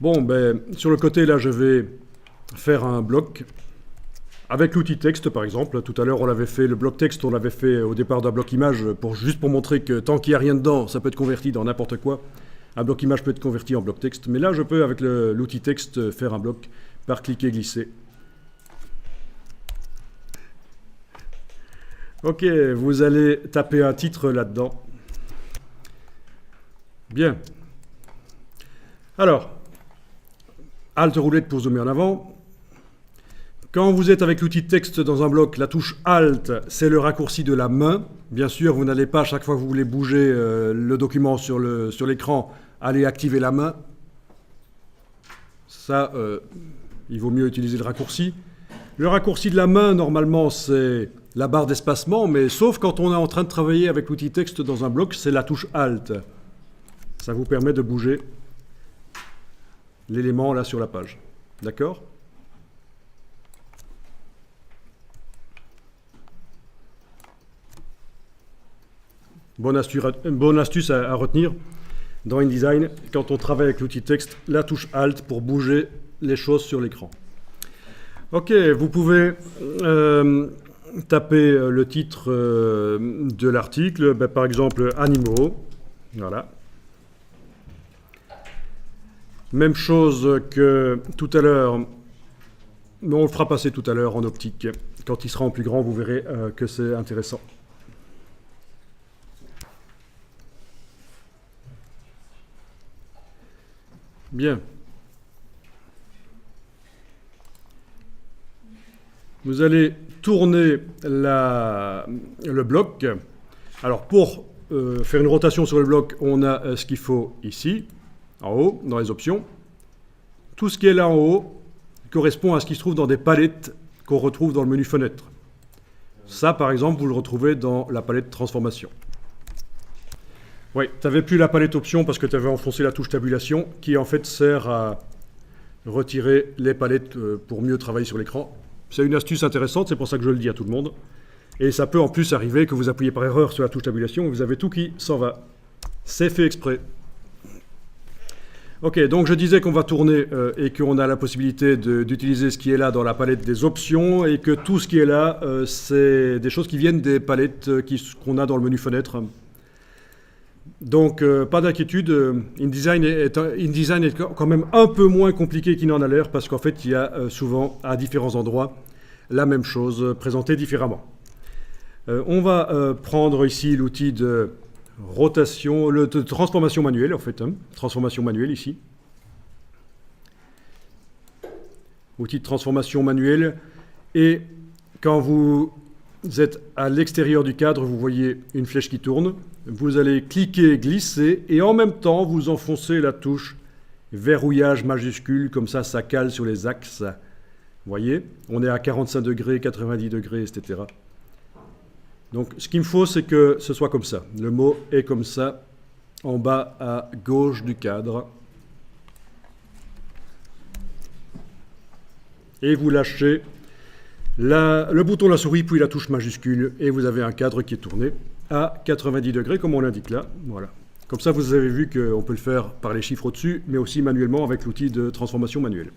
Bon, ben, sur le côté, là, je vais faire un bloc avec l'outil texte, par exemple. Tout à l'heure, on l'avait fait, le bloc texte, on l'avait fait au départ d'un bloc image, juste pour montrer que tant qu'il n'y a rien dedans, ça peut être converti dans n'importe quoi. Un bloc image peut être converti en bloc texte. Mais là, je peux, avec l'outil texte, faire un bloc par cliquer-glisser. Ok, vous allez taper un titre là-dedans. Bien. Alors, Alt roulette pour zoomer en avant. Quand vous êtes avec l'outil texte dans un bloc, la touche Alt, c'est le raccourci de la main. Bien sûr, vous n'allez pas, à chaque fois que vous voulez bouger le document sur l'écran, aller activer la main. Ça, il vaut mieux utiliser le raccourci. Le raccourci de la main, normalement, c'est la barre d'espacement, mais sauf quand on est en train de travailler avec l'outil texte dans un bloc, c'est la touche Alt. Ça vous permet de bouger l'élément là sur la page. D'accord ? Bonne astuce à retenir dans InDesign, quand on travaille avec l'outil texte, la touche Alt pour bouger les choses sur l'écran. Ok, vous pouvez taper le titre de l'article, par exemple animaux, voilà. Même chose que tout à l'heure, mais on le fera passer tout à l'heure en optique. Quand il sera en plus grand, vous verrez que c'est intéressant. Bien. Vous allez tourner le bloc. Alors pour faire une rotation sur le bloc, on a ce qu'il faut ici, en haut, dans les options. Tout ce qui est là en haut correspond à ce qui se trouve dans des palettes qu'on retrouve dans le menu fenêtre. Ça, par exemple, vous le retrouvez dans la palette transformation. Oui, tu n'avais plus la palette options parce que tu avais enfoncé la touche tabulation qui en fait sert à retirer les palettes pour mieux travailler sur l'écran. C'est une astuce intéressante, c'est pour ça que je le dis à tout le monde. Et ça peut en plus arriver que vous appuyez par erreur sur la touche tabulation et vous avez tout qui s'en va. C'est fait exprès. Ok, donc je disais qu'on va tourner et qu'on a la possibilité d'utiliser ce qui est là dans la palette des options et que tout ce qui est là, c'est des choses qui viennent des palettes qu'on a dans le menu fenêtre. Donc, pas d'inquiétude, InDesign est quand même un peu moins compliqué qu'il n'en a l'air parce qu'en fait, il y a souvent, à différents endroits, la même chose présentée différemment. On va prendre ici l'outil de rotation, de transformation manuelle, en fait, transformation manuelle ici. Outil de transformation manuelle. Et quand vous êtes à l'extérieur du cadre, vous voyez une flèche qui tourne. Vous allez cliquer, glisser, et en même temps, vous enfoncez la touche verrouillage majuscule, comme ça, ça cale sur les axes. Vous voyez, on est à 45 degrés, 90 degrés, etc. Donc, ce qu'il me faut, c'est que ce soit comme ça. Le mot est comme ça, en bas à gauche du cadre. Et vous lâchez le bouton de la souris, puis la touche majuscule, et vous avez un cadre qui est tourné à 90 degrés, comme on l'indique là. Voilà. Comme ça, vous avez vu qu'on peut le faire par les chiffres au-dessus, mais aussi manuellement avec l'outil de transformation manuelle.